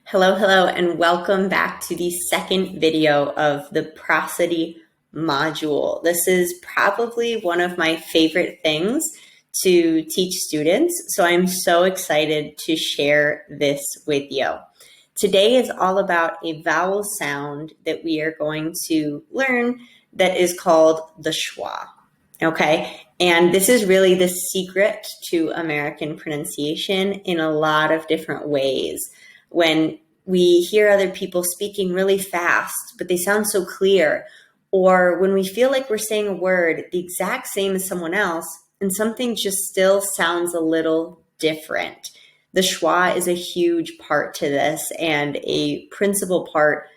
Hello, hello, and welcome back to the second video of the prosody module. This is probably one of my favorite things to teach students, so I'm so excited to share this with you. Today is all about a vowel sound that we are going to learn that is called the schwa. Okay, and this is really the secret to American pronunciation in a lot of different ways. When we hear other people speaking really fast, but they sound so clear, or when we feel like we're saying a word the exact same as someone else, and something just still sounds a little different. The schwa is a huge part to this and a principal part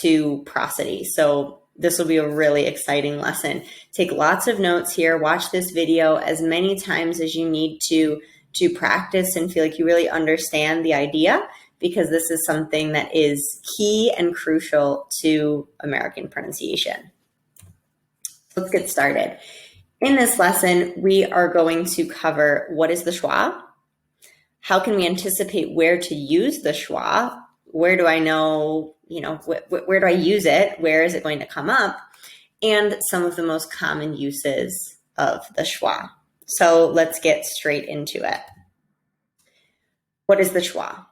to prosody. So this will be a really exciting lesson. Take lots of notes here. Watch this video as many times as you need to practice and feel like you really understand the idea, because this is something that is key and crucial to American pronunciation. Let's get started. In this lesson, we are going to cover what is the schwa, how can we anticipate where to use the schwa, where do I know, where do I use it, where is it going to come up, and some of the most common uses of the schwa. So let's get straight into it. What is the schwa?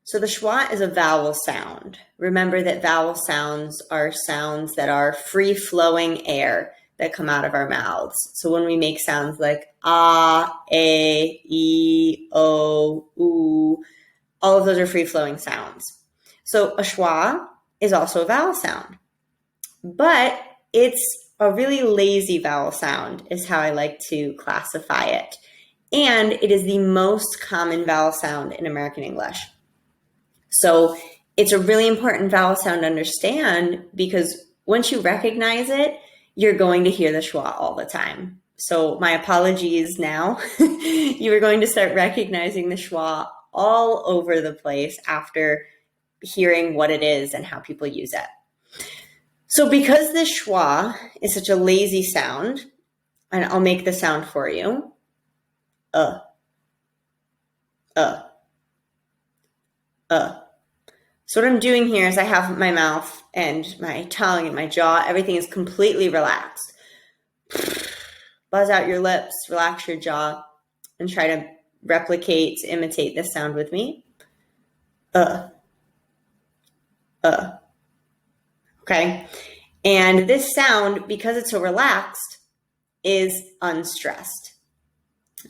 So the schwa is a vowel sound. Remember that vowel sounds are sounds that are free-flowing air that come out of our mouths. So when we make sounds like ah, a, e, o, oo, all of those are free-flowing sounds. So a schwa is also a vowel sound, but it's a really lazy vowel sound is how I like to classify it. And it is the most common vowel sound in American English. So it's a really important vowel sound to understand, because once you recognize it, you're going to hear the schwa all the time. So my apologies now. You are going to start recognizing the schwa all over the place after hearing what it is and how people use it. So because the schwa is such a lazy sound, and I'll make the sound for you. So what I'm doing here is I have my mouth and my tongue and my jaw, everything is completely relaxed. Buzz out your lips, relax your jaw, and try to imitate this sound with me. Okay? And this sound, because it's so relaxed, is unstressed.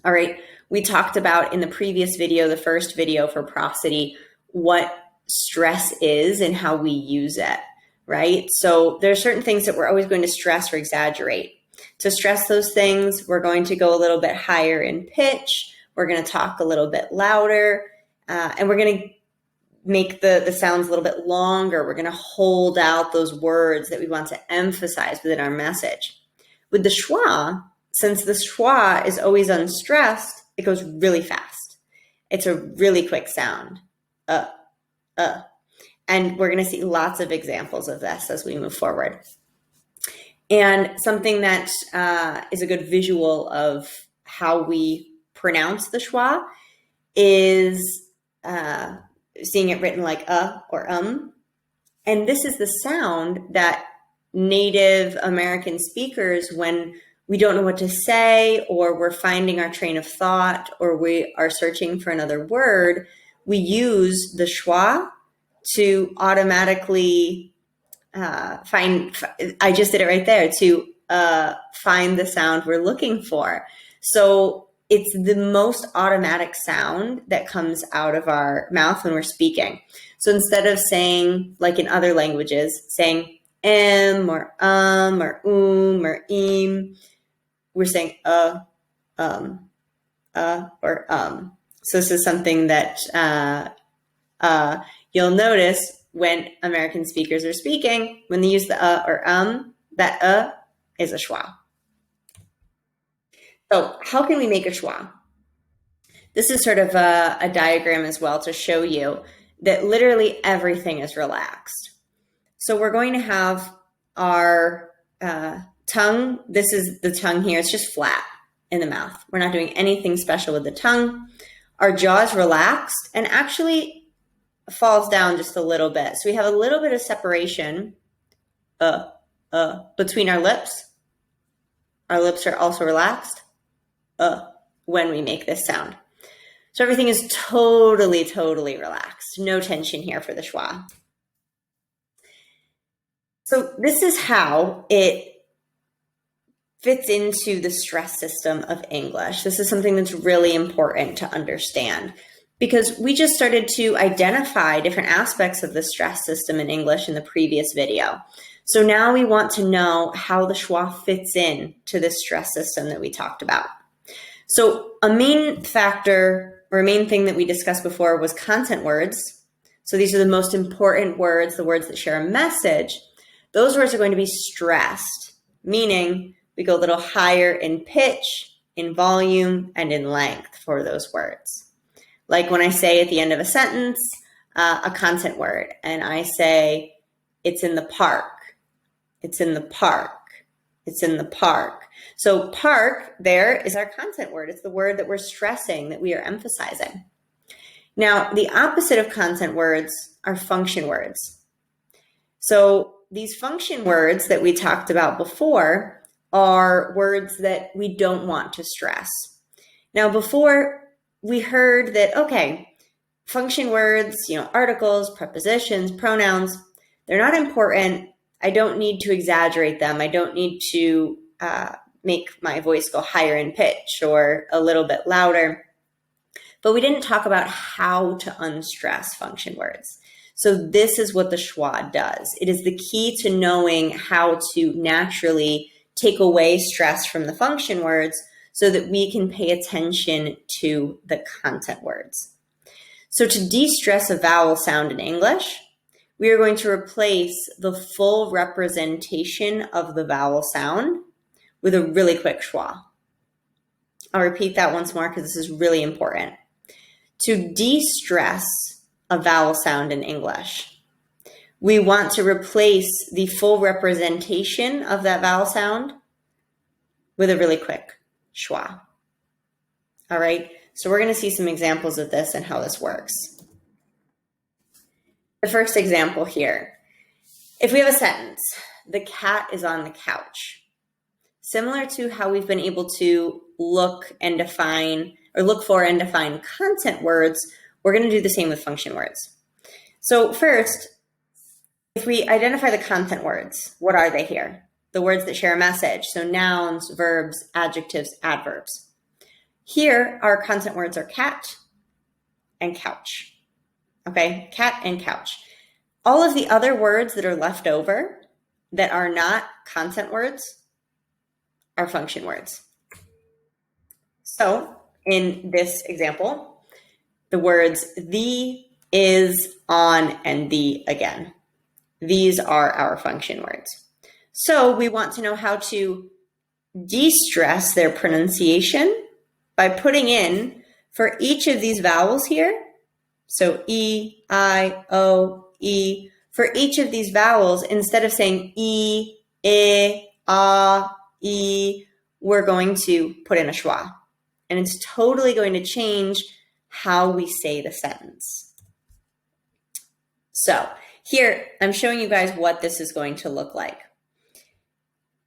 All right? We talked about in the previous video, the first video for prosody, what stress is and how we use it, right? So there are certain things that we're always going to stress or exaggerate. To stress those things, we're going to go a little bit higher in pitch, we're going to talk a little bit louder, and we're going to make the sounds a little bit longer. We're going to hold out those words that we want to emphasize within our message. With the schwa, since the schwa is always unstressed, it goes really fast. It's a really quick sound. And we're going to see lots of examples of this as we move forward. And something that is a good visual of how we pronounce the schwa is seeing it written like or And this is the sound that Native American speakers, when we don't know what to say, or we're finding our train of thought, or we are searching for another word, we use the schwa to automatically I just did it right there, to find the sound we're looking for. So it's the most automatic sound that comes out of our mouth when we're speaking. So instead of saying, like in other languages, saying or or we're saying or So this is something that you'll notice when American speakers are speaking, when they use the or that is a schwa. So how can we make a schwa? This is sort of a diagram as well to show you that literally everything is relaxed. So we're going to have our tongue. This is the tongue here. It's just flat in the mouth. We're not doing anything special with the tongue. Our jaw is relaxed, and actually falls down just a little bit. So we have a little bit of separation between our lips. Our lips are also relaxed when we make this sound. So everything is totally, totally relaxed. No tension here for the schwa. So this is how it fits into the stress system of English. This is something that's really important to understand because we just started to identify different aspects of the stress system in English in the previous video. So now we want to know how the schwa fits in to this stress system that we talked about. So a main factor or a main thing that we discussed before was content words. So these are the most important words, the words that share a message. Those words are going to be stressed, meaning we go a little higher in pitch, in volume, and in length for those words. Like when I say at the end of a sentence, a content word, and I say, it's in the park, it's in the park, it's in the park. So park there is our content word. It's the word that we're stressing, that we are emphasizing. Now, the opposite of content words are function words. So these function words that we talked about before are words that we don't want to stress. Now, before we heard that, okay, function words, articles, prepositions, pronouns, they're not important. I don't need to exaggerate them. I don't need to make my voice go higher in pitch or a little bit louder. But we didn't talk about how to unstress function words. So this is what the schwa does. It is the key to knowing how to naturally take away stress from the function words so that we can pay attention to the content words. So to de-stress a vowel sound in English, we are going to replace the full representation of the vowel sound with a really quick schwa. I'll repeat that once more because this is really important. To de-stress a vowel sound in English, we want to replace the full representation of that vowel sound with a really quick schwa. All right, so we're going to see some examples of this and how this works. The first example here, if we have a sentence, the cat is on the couch. Similar to how we've been able to look for and define content words, we're going to do the same with function words. So first, if we identify the content words, what are they here? The words that share a message, so nouns, verbs, adjectives, adverbs. Here, our content words are cat and couch. Okay, cat and couch. All of the other words that are left over that are not content words are function words. So in this example, the words the, is, on, and the again. These are our function words. So we want to know how to de-stress their pronunciation by putting in, for each of these vowels here, so E, I, O, E, for each of these vowels, instead of saying E, Ah, E, we're going to put in a schwa. And it's totally going to change how we say the sentence. So here, I'm showing you guys what this is going to look like.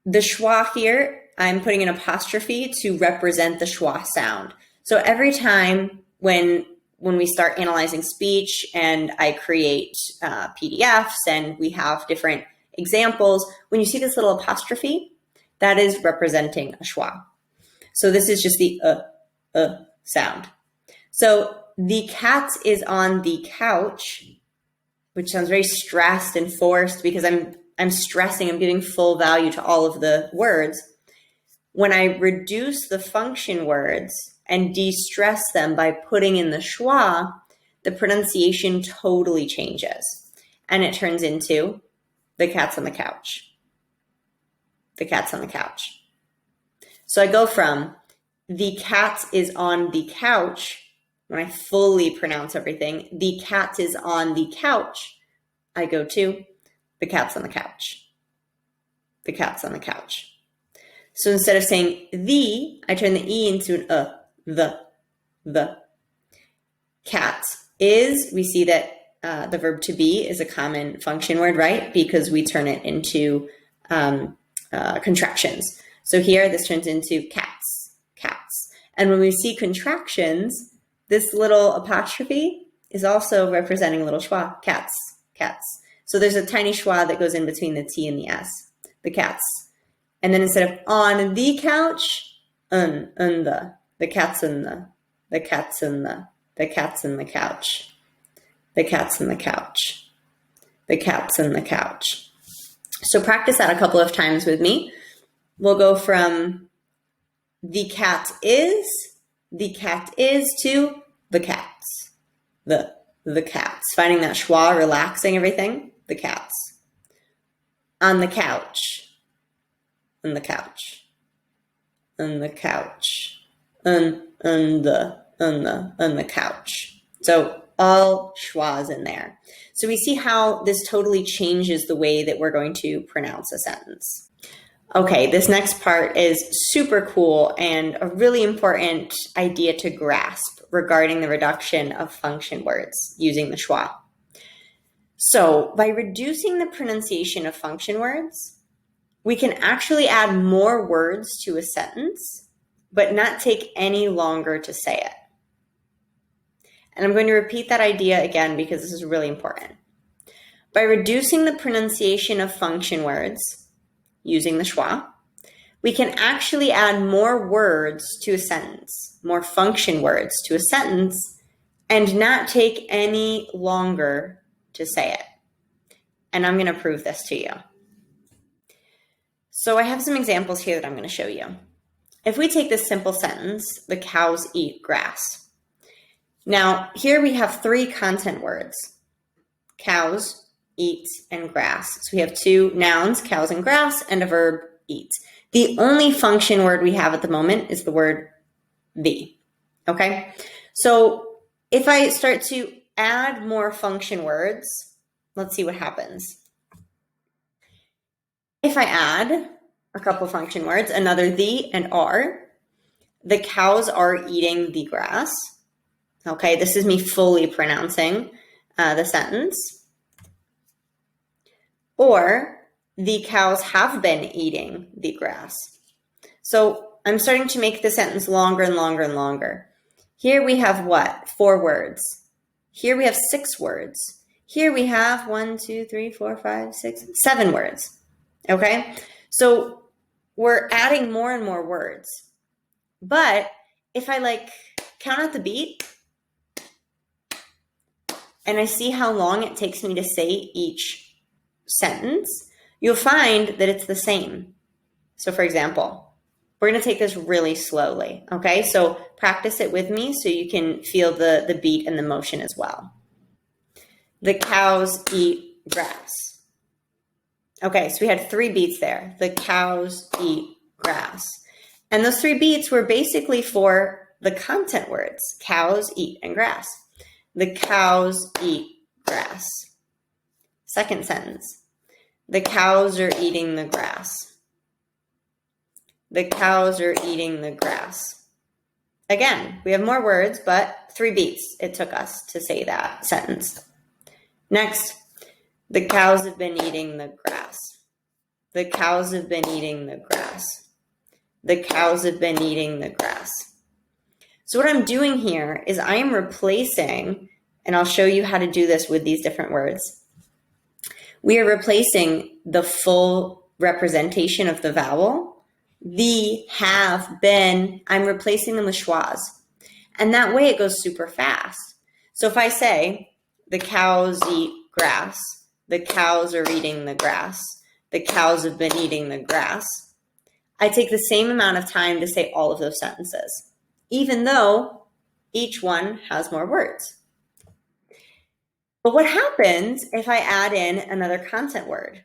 The schwa here, I'm putting an apostrophe to represent the schwa sound. So every time when we start analyzing speech and I create PDFs and we have different examples, when you see this little apostrophe, that is representing a schwa. So this is just the sound. So the cat is on the couch, which sounds very stressed and forced because I'm stressing, I'm giving full value to all of the words. When I reduce the function words and de-stress them by putting in the schwa, the pronunciation totally changes. And it turns into the cat's on the couch. The cat's on the couch. So I go from the cat is on the couch, when I fully pronounce everything, the cat is on the couch, I go to the cat's on the couch. The cat's on the couch. So instead of saying the, I turn the E into an the. Cat is, we see that the verb to be is a common function word, right? Because we turn it into contractions. So here, this turns into cats, cats. And when we see contractions, this little apostrophe is also representing a little schwa, cats, cats. So there's a tiny schwa that goes in between the T and the S, the cats. And then instead of on the couch, the cat's in the cat's in the cat's in the couch, the cat's in the couch, the cat's in the couch. So practice that a couple of times with me. We'll go from the cat is to the cats, the cats. Finding that schwa, relaxing everything, the cats. On the couch, on the couch, on the couch, on the couch. So all schwas in there. So we see how this totally changes the way that we're going to pronounce a sentence. Okay, this next part is super cool and a really important idea to grasp regarding the reduction of function words using the schwa. So by reducing the pronunciation of function words, we can actually add more words to a sentence, but not take any longer to say it. And I'm going to repeat that idea again because this is really important. By reducing the pronunciation of function words using the schwa, we can actually add more words to a sentence, more function words to a sentence, and not take any longer to say it. And I'm going to prove this to you. So I have some examples here that I'm going to show you. If we take this simple sentence, the cows eat grass. Now, here we have three content words, cows, eat, and grass. So we have two nouns, cows and grass, and a verb, eat. The only function word we have at the moment is the word the, okay? So if I start to add more function words, let's see what happens. If I add a couple function words, another the and are, the cows are eating the grass. Okay, this is me fully pronouncing the sentence. Or the cows have been eating the grass. So I'm starting to make the sentence longer and longer and longer. Here we have what? 4 words. Here we have 6 words. Here we have 1, 2, 3, 4, 5, 6, 7 words. Okay, so we're adding more and more words. But if I count out the beat and I see how long it takes me to say each sentence, you'll find that it's the same. So for example, we're going to take this really slowly. Okay, so practice it with me so you can feel the beat and the motion as well. The cows eat grass. Okay, so we had 3 beats there. The cows eat grass. And those 3 beats were basically for the content words, cows, eat, and grass. The cows eat grass. Second sentence. The cows are eating the grass. The cows are eating the grass. Again, we have more words, but 3 beats it took us to say that sentence. Next, the cows have been eating the grass. The cows have been eating the grass. The cows have been eating the grass. So what I'm doing here is I am replacing, and I'll show you how to do this with these different words. We are replacing the full representation of the vowel, the, have, been. I'm replacing them with schwas. And that way it goes super fast. So if I say, the cows eat grass, the cows are eating the grass, the cows have been eating the grass, I take the same amount of time to say all of those sentences, even though each one has more words. But what happens if I add in another content word?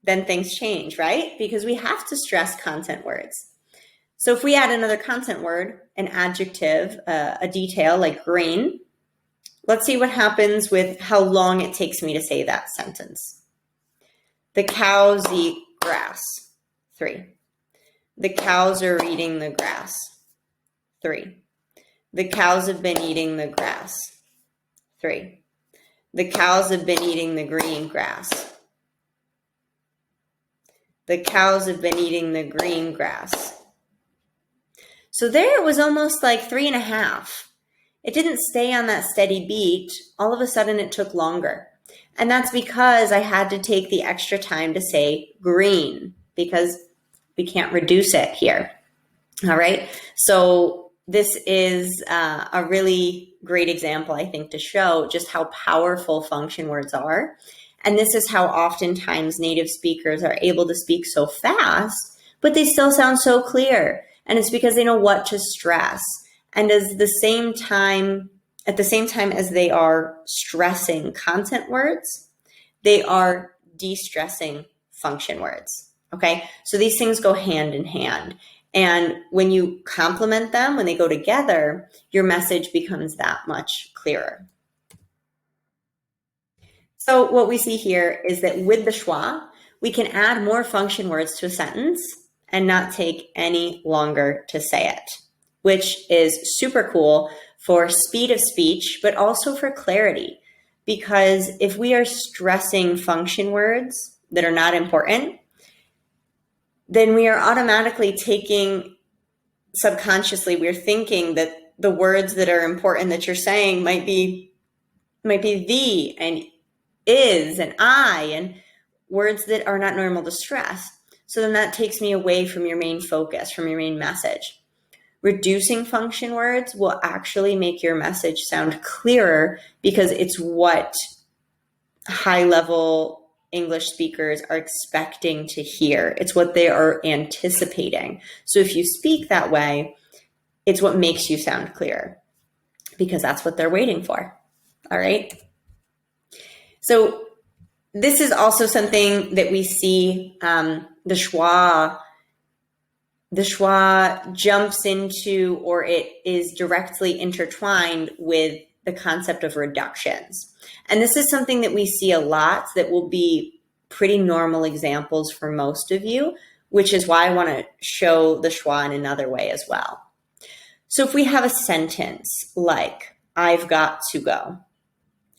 Then things change, right? Because we have to stress content words. So if we add another content word, an adjective, a detail like green, let's see what happens with how long it takes me to say that sentence. The cows eat grass. 3. The cows are eating the grass. 3. The cows have been eating the grass. 3. The cows have been eating the green grass. The cows have been eating the green grass. So there it was almost like 3.5. It didn't stay on that steady beat. All of a sudden it took longer. And that's because I had to take the extra time to say green, because we can't reduce it here. All right. So this is a really great example, I think, to show just how powerful function words are. And this is how oftentimes native speakers are able to speak so fast, but they still sound so clear. And it's because they know what to stress. And at the same time as they are stressing content words, they are de-stressing function words. Okay. So these things go hand in hand. And when you complement them, when they go together, your message becomes that much clearer. So what we see here is that with the schwa, we can add more function words to a sentence and not take any longer to say it, which is super cool for speed of speech, but also for clarity. Because if we are stressing function words that are not important, then we are automatically subconsciously, we're thinking that the words that are important that you're saying might be the and is and I, and words that are not normal to stress. So then that takes me away from your main focus, from your main message. Reducing function words will actually make your message sound clearer, because it's what high-level English speakers are expecting to hear. It's what they are anticipating. So if you speak that way, it's what makes you sound clearer, because that's what they're waiting for. All right. So this is also something that we see, the schwa jumps into, or it is directly intertwined with the concept of reductions. And this is something that we see a lot that will be pretty normal examples for most of you, which is why I want to show the schwa in another way as well. So if we have a sentence like, I've got to go,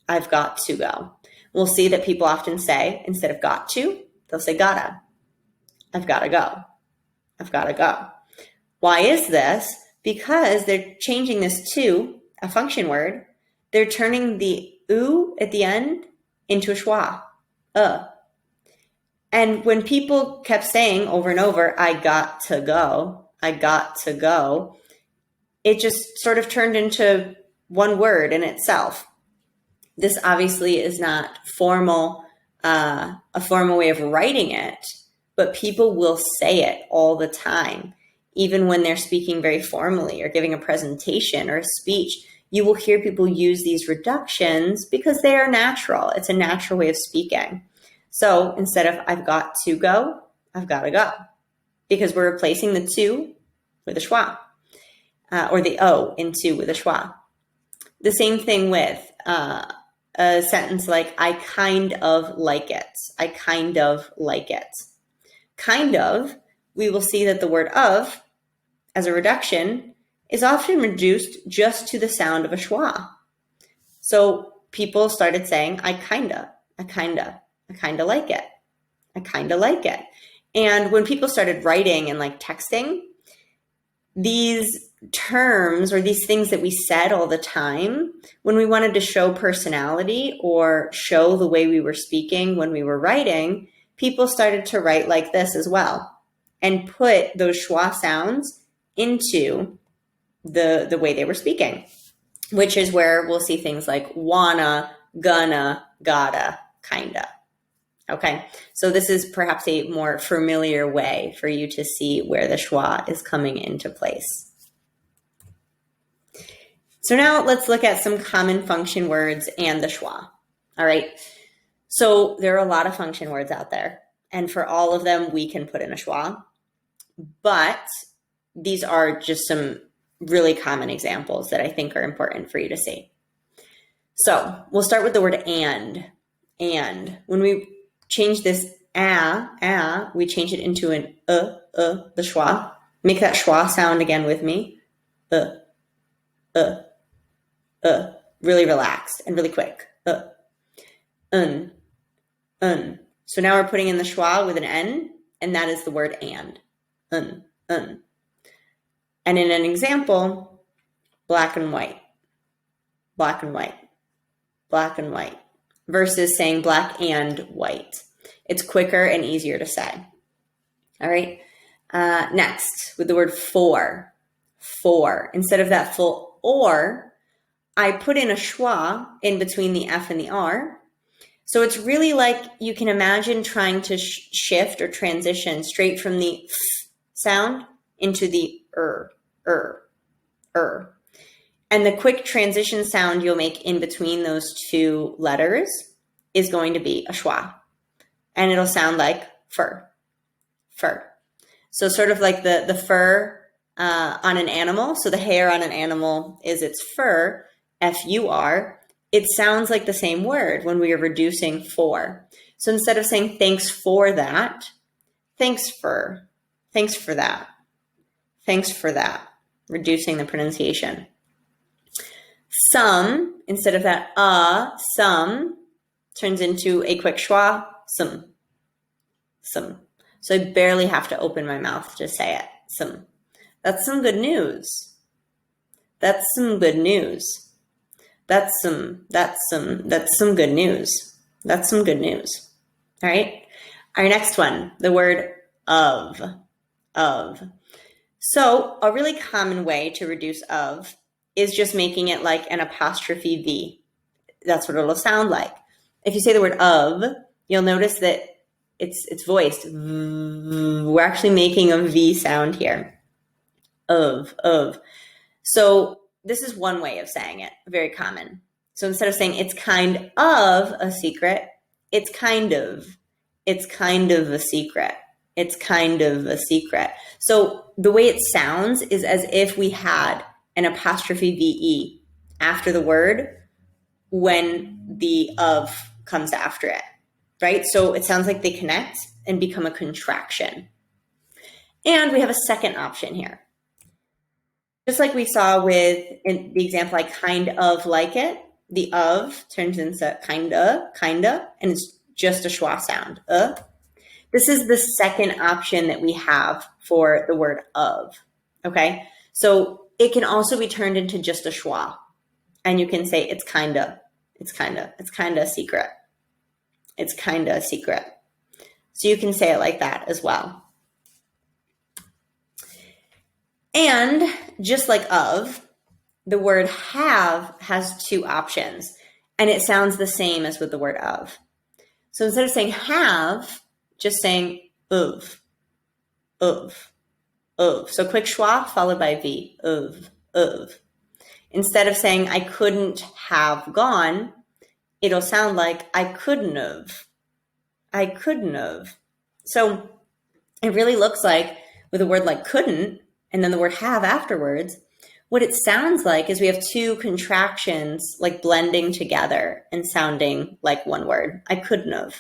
I've got to go, we'll see that people often say, instead of got to, they'll say gotta. I've got to go. I've got to go. Why is this? Because they're changing this to a function word. They're turning the oo at the end into a schwa. And when people kept saying over and over, I got to go, I got to go, it just sort of turned into one word in itself. This obviously is not a formal way of writing it, but people will say it all the time. Even when they're speaking very formally or giving a presentation or a speech, you will hear people use these reductions because they are natural. It's a natural way of speaking. So instead of I've got to go, I've got to go, because we're replacing the to with a schwa, or the o in to with a schwa. The same thing with a sentence like, I kind of like it. I kind of like it. Kind of, we will see that the word of, as a reduction, is often reduced just to the sound of a schwa. So people started saying, I kinda like it. I kinda like it. And when people started writing and like texting, these terms or these things that we said all the time, when we wanted to show personality or show the way we were speaking when we were writing, people started to write like this as well and put those schwa sounds into the way they were speaking, which is where we'll see things like wanna, gonna, gotta, kinda. Okay, so this is perhaps a more familiar way for you to see where the schwa is coming into place. So now let's look at some common function words and the schwa. All right, so there are a lot of function words out there, and for all of them, we can put in a schwa, but these are just some really common examples that I think are important for you to see. So we'll start with the word and. And when we change this we change it into an the schwa. Make that schwa sound again with me. Really relaxed and really quick. un, un. So now we're putting in the schwa with an N, and that is the word and. Un, un. And in an example, black and white, black and white, black and white, versus saying black and white. It's quicker and easier to say. All right. Next, with the word for. Instead of that full or, I put in a schwa in between the F and the R. So it's really like you can imagine trying to shift or transition straight from the f sound into the er. And the quick transition sound you'll make in between those two letters is going to be a schwa. And it'll sound like fur. So sort of like the fur on an animal. So the hair on an animal is its fur, F-U-R. It sounds like the same word when we are reducing for. So instead of saying thanks for that, thanks for that, thanks for that, reducing the pronunciation. Some, instead of that some, turns into a quick schwa, some. So I barely have to open my mouth to say it, some. That's some good news. That's some good news. That's some good news. That's some good news. All right. Our next one, the word of. So a really common way to reduce of is just making it like an apostrophe V. That's what it'll sound like. If you say the word of, you'll notice that it's voiced. We're actually making a V sound here. Of. So this is one way of saying it, very common. So instead of saying it's kind of a secret, it's kind of a secret. It's kind of a secret. So the way it sounds is as if we had an apostrophe VE after the word when the of comes after it, right? So it sounds like they connect and become a contraction. And we have a second option here. Just like we saw with in the example, I kind of like it, the of turns into kinda, and it's just a schwa sound. This is the second option that we have for the word of, okay? So it can also be turned into just a schwa, and you can say it's kinda a secret. It's kinda a secret. So you can say it like that as well. And just like of, the word have has two options, and it sounds the same as with the word of. So instead of saying have, just saying of. So quick schwa followed by V, of. Instead of saying I couldn't have gone, it'll sound like I couldn't have. So it really looks like with a word like couldn't, and then the word have afterwards, what it sounds like is we have two contractions like blending together and sounding like one word. I couldn't have.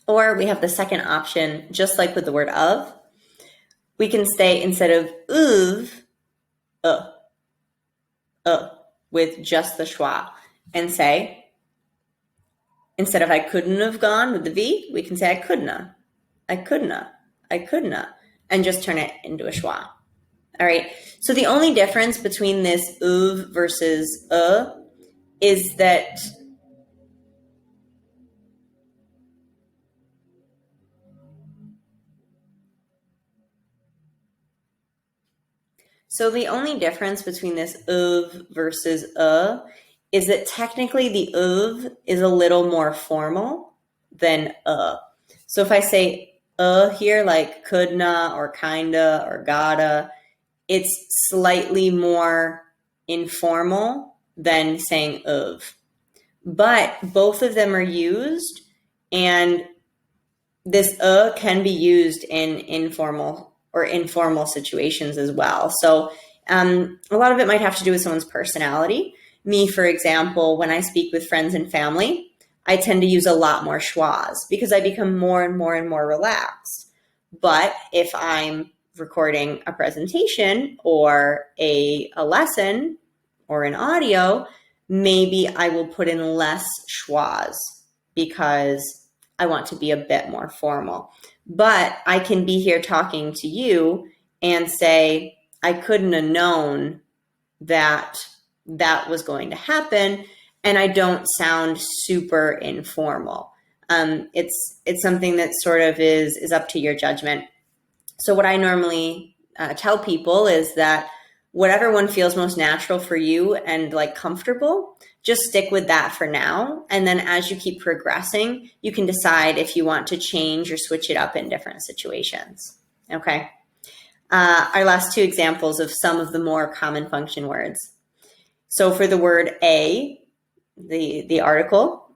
Or we have the second option, just like with the word of, we can say instead of with just the schwa and say, instead of I couldn't have gone with the V, we can say I couldn't, and just turn it into a schwa. All right. So the only difference between this versus is that versus is that technically the is a little more formal than So if I say here like couldna or kinda or gotta, it's slightly more informal than saying of. But both of them are used, and this can be used in informal situations as well. So a lot of it might have to do with someone's personality. Me, for example, when I speak with friends and family, I tend to use a lot more schwas because I become more and more and more relaxed. But if I'm recording a presentation or a lesson or an audio, maybe I will put in less schwas because I want to be a bit more formal. But I can be here talking to you and say, I couldn't have known that that was going to happen, and I don't sound super informal. It's something that sort of is up to your judgment. So what I normally tell people is that whatever one feels most natural for you and like comfortable, just stick with that for now. And then as you keep progressing, you can decide if you want to change or switch it up in different situations. Okay. Our last two examples of some of the more common function words. So for the word a, the article,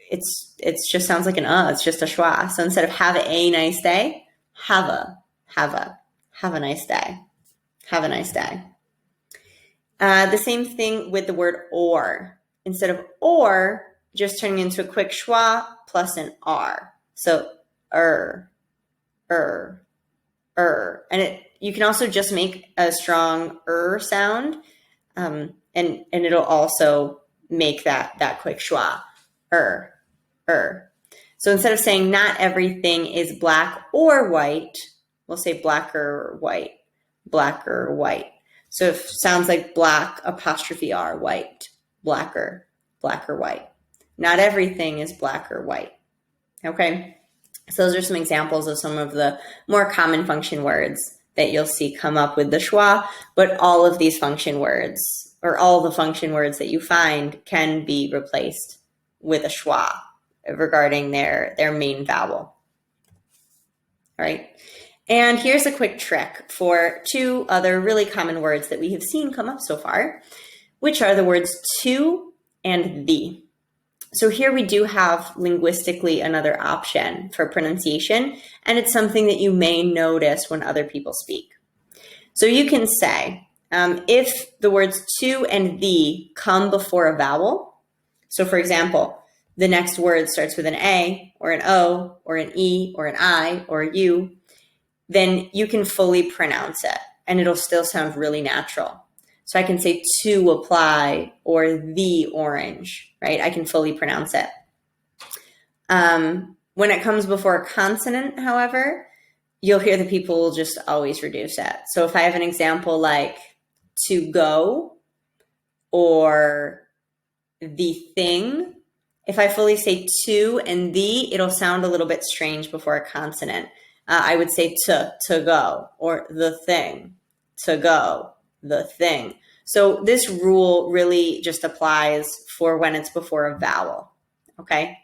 it's just sounds like an it's just a schwa. So instead of have a nice day, have a nice day. Have a nice day. The same thing with the word or. Instead of or, just turning into a quick schwa plus an r. So And you can also just make a strong sound, and it'll also make that quick schwa. So instead of saying not everything is black or white, we'll say blacker or white. Blacker or white. So it sounds like black apostrophe R, white, blacker, black or white. Not everything is black or white. Okay. So those are some examples of some of the more common function words that you'll see come up with the schwa, but all of these function words, or all the function words that you find, can be replaced with a schwa regarding their main vowel. All right. And here's a quick trick for two other really common words that we have seen come up so far, which are the words to and the. So here we do have linguistically another option for pronunciation, and it's something that you may notice when other people speak. So you can say, if the words to and the come before a vowel, so for example, the next word starts with an A or an O or an E or an I or a U, then you can fully pronounce it and it'll still sound really natural. So I can say to apply or the orange, right? I can fully pronounce it. When it comes before a consonant, however, you'll hear the people will just always reduce it. So if I have an example like to go or the thing, if I fully say to and the, it'll sound a little bit strange before a consonant. I would say to go, or the thing, to go, the thing. So this rule really just applies for when it's before a vowel, okay?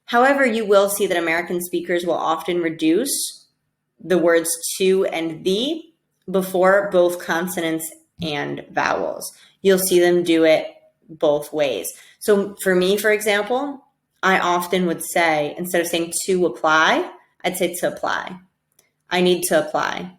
However, you will see that American speakers will often reduce the words to and the before both consonants and vowels. You'll see them do it both ways. So for me, for example, I often would say, instead of saying to apply, I'd say to apply. I need to apply.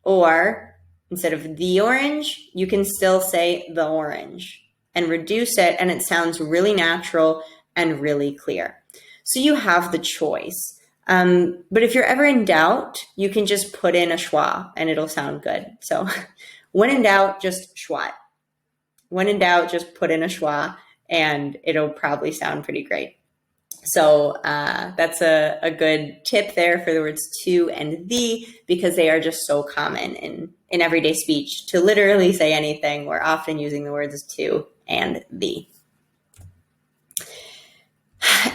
Or instead of the orange, you can still say the orange and reduce it, and it sounds really natural and really clear. So you have the choice. But if you're ever in doubt, you can just put in a schwa and it'll sound good. So when in doubt, just schwa. When in doubt, just put in a schwa and it'll probably sound pretty great. So that's a good tip there for the words to and the, because they are just so common in everyday speech. To literally say anything, we're often using the words to and the.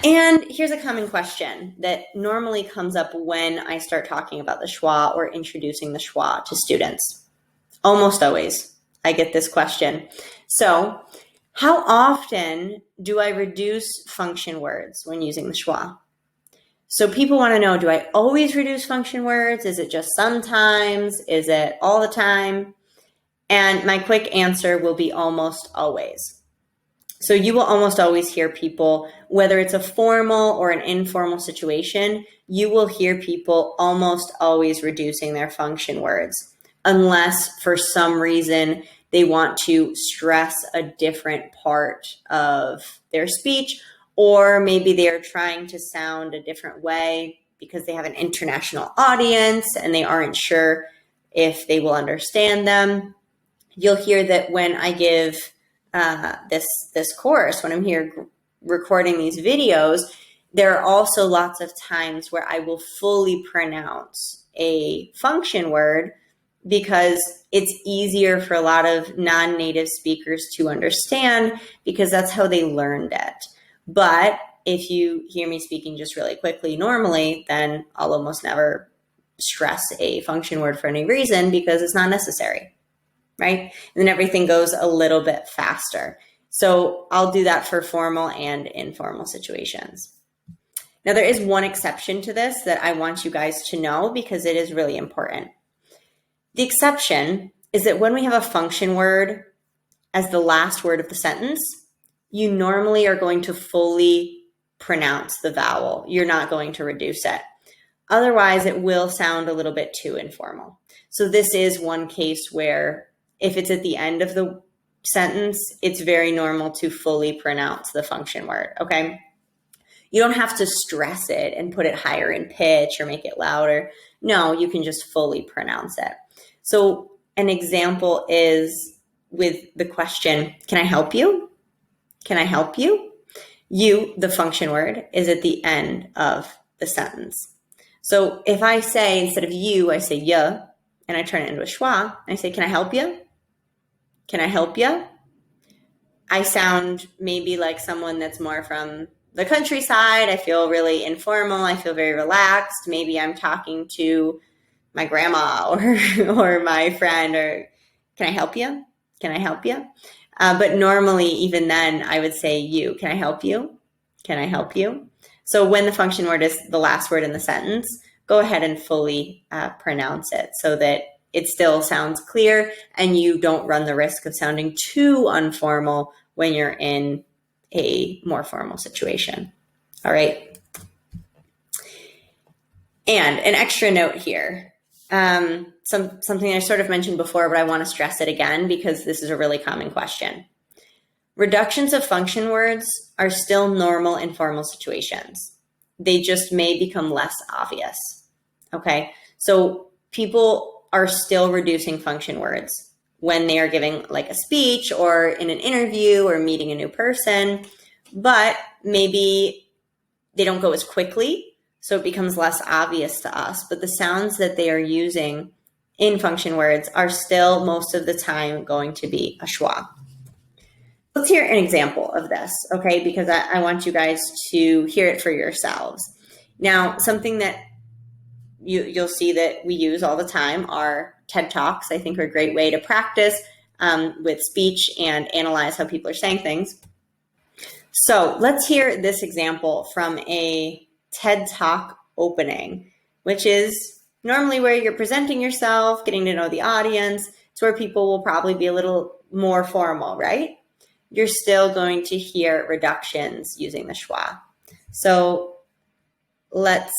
And here's a common question that normally comes up when I start talking about the schwa or introducing the schwa to students. Almost always I get this question. So how often do I reduce function words when using the schwa? So people want to know, do I always reduce function words? Is it just sometimes? Is it all the time? And my quick answer will be almost always. So you will almost always hear people, whether it's a formal or an informal situation, you will hear people almost always reducing their function words, unless for some reason they want to stress a different part of their speech, or maybe they are trying to sound a different way because they have an international audience and they aren't sure if they will understand them. You'll hear that when I give this course, when I'm here recording these videos, there are also lots of times where I will fully pronounce a function word because it's easier for a lot of non-native speakers to understand because that's how they learned it. But if you hear me speaking just really quickly normally, then I'll almost never stress a function word for any reason because it's not necessary, right? And then everything goes a little bit faster. So I'll do that for formal and informal situations. Now, there is one exception to this that I want you guys to know because it is really important. The exception is that when we have a function word as the last word of the sentence, you normally are going to fully pronounce the vowel. You're not going to reduce it. Otherwise, it will sound a little bit too informal. So this is one case where if it's at the end of the sentence, it's very normal to fully pronounce the function word, okay? You don't have to stress it and put it higher in pitch or make it louder. No, you can just fully pronounce it. So an example is with the question, can I help you? Can I help you? You, the function word, is at the end of the sentence. So if I say, instead of you, I say ya, and I turn it into a schwa, I say, can I help you? Can I help you? I sound maybe like someone that's more from the countryside. I feel really informal. I feel very relaxed. Maybe I'm talking to my grandma or my friend, or can I help you? Can I help you? But normally, even then, I would say you. Can I help you? Can I help you? So when the function word is the last word in the sentence, go ahead and fully pronounce it so that it still sounds clear and you don't run the risk of sounding too unformal when you're in a more formal situation. All right. And an extra note here. Something I sort of mentioned before, but I want to stress it again because this is a really common question. Reductions of function words are still normal in formal situations. They just may become less obvious. Okay, so people are still reducing function words when they are giving like a speech or in an interview or meeting a new person, but maybe they don't go as quickly, so it becomes less obvious to us. But the sounds that they are using in function words are still most of the time going to be a schwa. Let's hear an example of this, okay? Because I want you guys to hear it for yourselves. Now, something that you'll see that we use all the time are TED Talks. I think are a great way to practice with speech and analyze how people are saying things. So let's hear this example from a TED Talk opening, which is normally where you're presenting yourself, getting to know the audience. It's where people will probably be a little more formal, right? You're still going to hear reductions using the schwa. So let's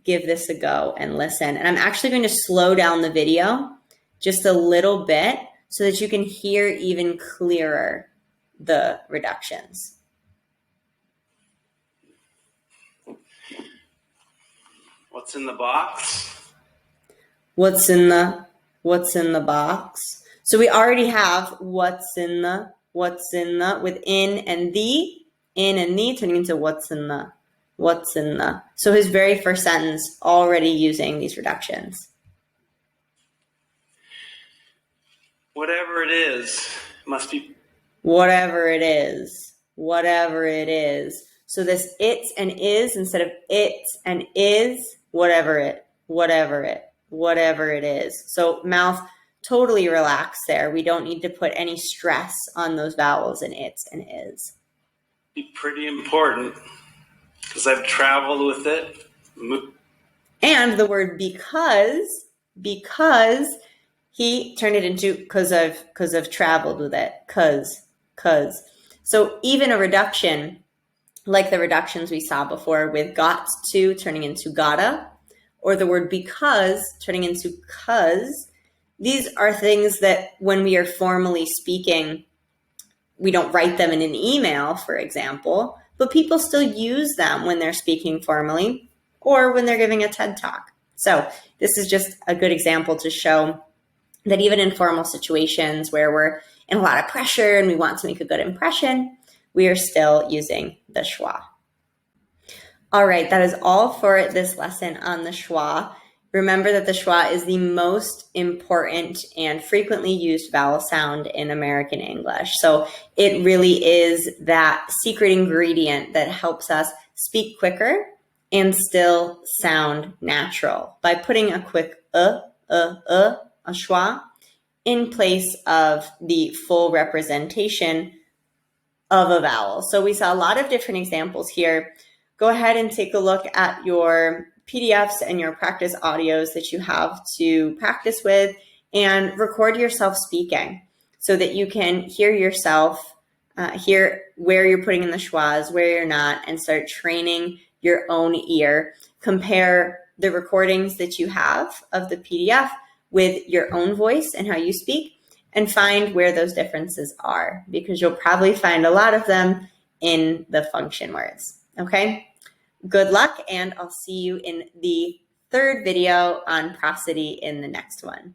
give this a go and listen. And I'm actually going to slow down the video just a little bit so that you can hear even clearer the reductions. What's in the box? What's in the box? So we already have what's in the with in and the turning into what's in the. So his very first sentence already using these reductions. Whatever it is, must be. Whatever it is. So this it's and is instead of it's and is, whatever it is. So mouth totally relaxed there. We don't need to put any stress on those vowels in it's and is. Be pretty important because I've traveled with it And the word because he turned it into because I've traveled with it, cause. So even a reduction, like the reductions we saw before with got to turning into gotta, or the word because turning into cause, these are things that when we are formally speaking, we don't write them in an email, for example, but people still use them when they're speaking formally or when they're giving a TED Talk. So this is just a good example to show that even in formal situations where we're in a lot of pressure and we want to make a good impression, we are still using the schwa. All right, that is all for this lesson on the schwa. Remember that the schwa is the most important and frequently used vowel sound in American English. So it really is that secret ingredient that helps us speak quicker and still sound natural by putting a quick a schwa, in place of the full representation of a vowel. So we saw a lot of different examples here. Go ahead and take a look at your PDFs and your practice audios that you have to practice with and record yourself speaking so that you can hear yourself, hear where you're putting in the schwas, where you're not, and start training your own ear. Compare the recordings that you have of the PDF with your own voice and how you speak, and find where those differences are, because you'll probably find a lot of them in the function words. Okay? Good luck, and I'll see you in the third video on prosody in the next one.